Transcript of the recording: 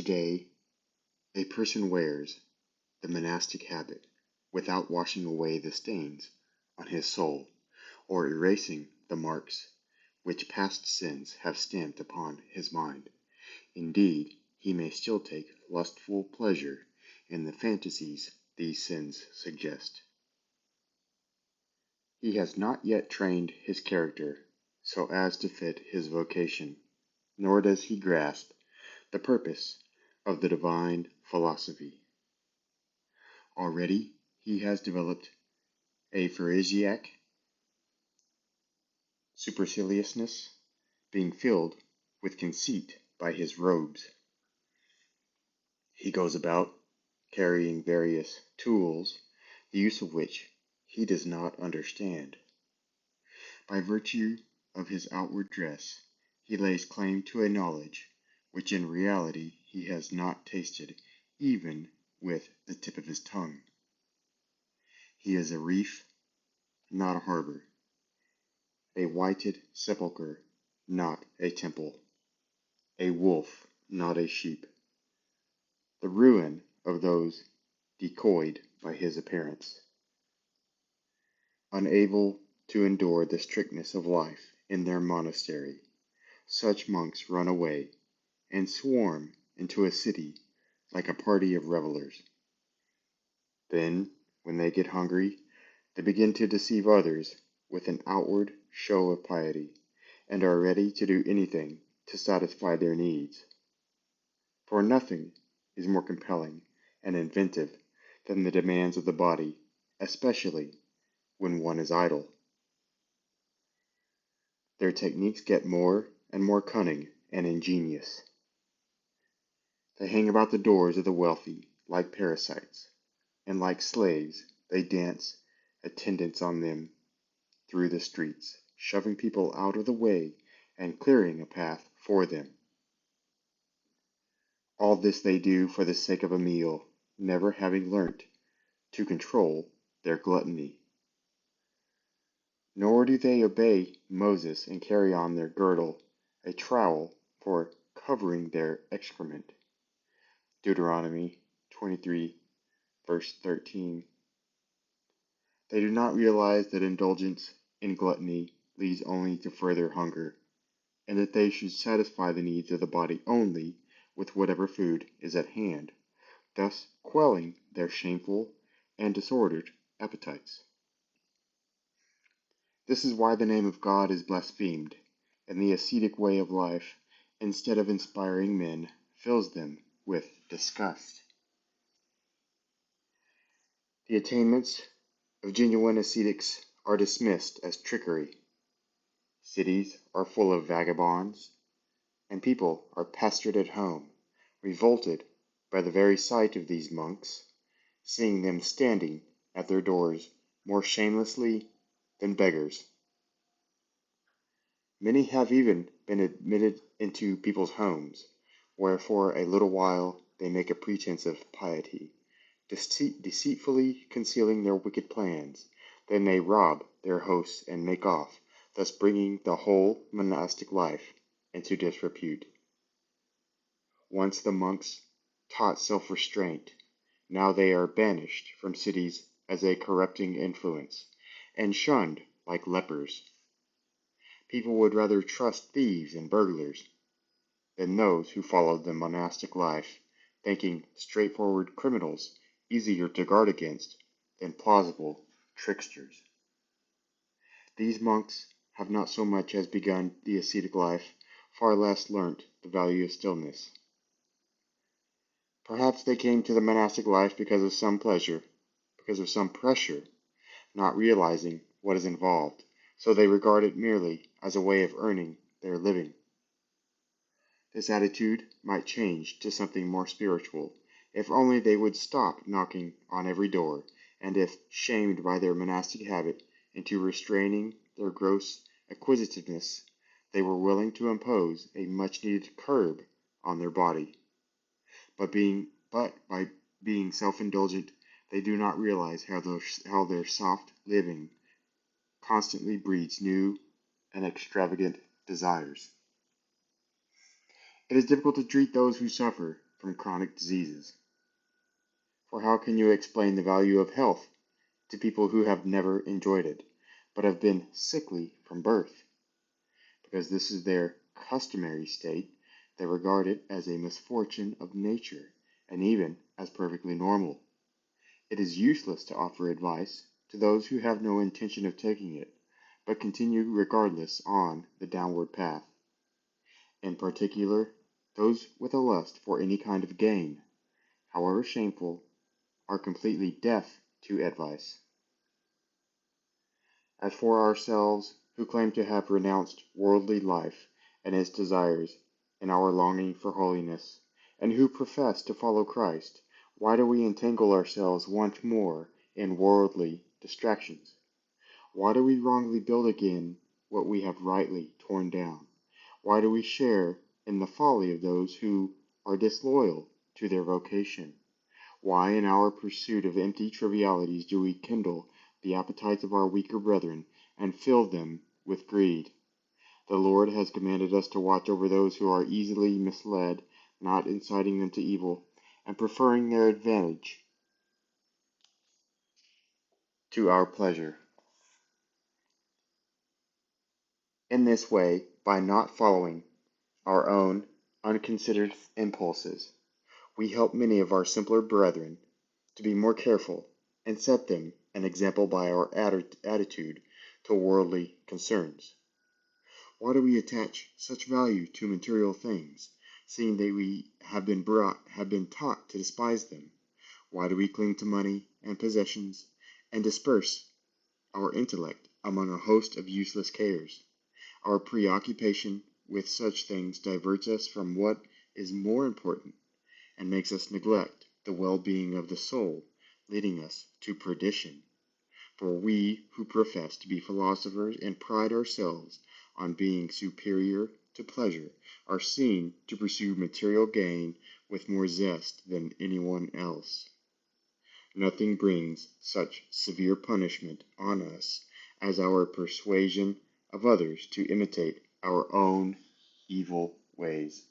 today a person wears the monastic habit without washing away the stains on his soul or erasing the marks which past sins have stamped upon his mind. Indeed, he may still take lustful pleasure in the fantasies these sins suggest. He has not yet trained his character so as to fit his vocation, nor does he grasp the purpose of the divine philosophy. Already he has developed a Pharisaic superciliousness, being filled with conceit by his robes. He goes about carrying various tools, the use of which he does not understand. By virtue of his outward dress, he lays claim to a knowledge which in reality he has not tasted even with the tip of his tongue. He is a reef, not a harbor, a whited sepulchre, not a temple, a wolf, not a sheep, the ruin of those decoyed by his appearance. Unable to endure the strictness of life in their monastery, such monks run away and swarm into a city like a party of revelers. Then, when they get hungry, they begin to deceive others with an outward show of piety, and are ready to do anything to satisfy their needs. For nothing is more compelling and inventive than the demands of the body, especially when one is idle. Their techniques get more and more cunning and ingenious. They hang about the doors of the wealthy like parasites, and like slaves they dance attendance on them through the streets, shoving people out of the way and clearing a path for them. All this they do for the sake of a meal, never having learnt to control their gluttony. Nor do they obey Moses and carry on their girdle a trowel for covering their excrement. Deuteronomy 23, verse 13. They do not realize that indulgence in gluttony leads only to further hunger, and that they should satisfy the needs of the body only with whatever food is at hand, thus quelling their shameful and disordered appetites. This is why the name of God is blasphemed, and the ascetic way of life, instead of inspiring men, fills them with disgust. The attainments of genuine ascetics are dismissed as trickery. Cities are full of vagabonds, and people are pestered at home, revolted by the very sight of these monks, seeing them standing at their doors more shamelessly than beggars. Many have even been admitted into people's homes, where for a little while they make a pretense of piety, deceitfully concealing their wicked plans. Then they rob their hosts and make off, thus bringing the whole monastic life into disrepute. Once the monks taught self-restraint, now they are banished from cities as a corrupting influence, and shunned like lepers. People would rather trust thieves and burglars than those who followed the monastic life, thinking straightforward criminals easier to guard against than plausible tricksters. These monks have not so much as begun the ascetic life, far less learnt the value of stillness. Perhaps they came to the monastic life because of some pleasure, because of some pressure, not realizing what is involved, so they regard it merely as a way of earning their living. This attitude might change to something more spiritual, if only they would stop knocking on every door, and if, shamed by their monastic habit into restraining their gross acquisitiveness, they were willing to impose a much-needed curb on their body. But by being self-indulgent, they do not realize how their soft living constantly breeds new and extravagant desires. It is difficult to treat those who suffer, from chronic diseases. For how can you explain the value of health to people who have never enjoyed it, but have been sickly from birth? Because this is their customary state, they regard it as a misfortune of nature, and even as perfectly normal. It is useless to offer advice to those who have no intention of taking it, but continue regardless on the downward path. In particular, those with a lust for any kind of gain, however shameful, are completely deaf to advice. As for ourselves, who claim to have renounced worldly life and its desires in our longing for holiness, and who profess to follow Christ, why do we entangle ourselves once more in worldly distractions? Why do we wrongly build again what we have rightly torn down? Why do we share in the folly of those who are disloyal to their vocation? Why, in our pursuit of empty trivialities, do we kindle the appetites of our weaker brethren and fill them with greed? The Lord has commanded us to watch over those who are easily misled, not inciting them to evil, and preferring their advantage to our pleasure. In this way, by not following our own unconsidered impulses, we help many of our simpler brethren to be more careful and set them an example by our attitude to worldly concerns. Why do we attach such value to material things, seeing that we have been taught to despise them? Why do we cling to money and possessions and disperse our intellect among a host of useless cares? Our preoccupation with such things diverts us from what is more important and makes us neglect the well-being of the soul, leading us to perdition. For we who profess to be philosophers and pride ourselves on being superior to pleasure are seen to pursue material gain with more zest than anyone else. Nothing brings such severe punishment on us as our persuasion of others to imitate our own evil ways.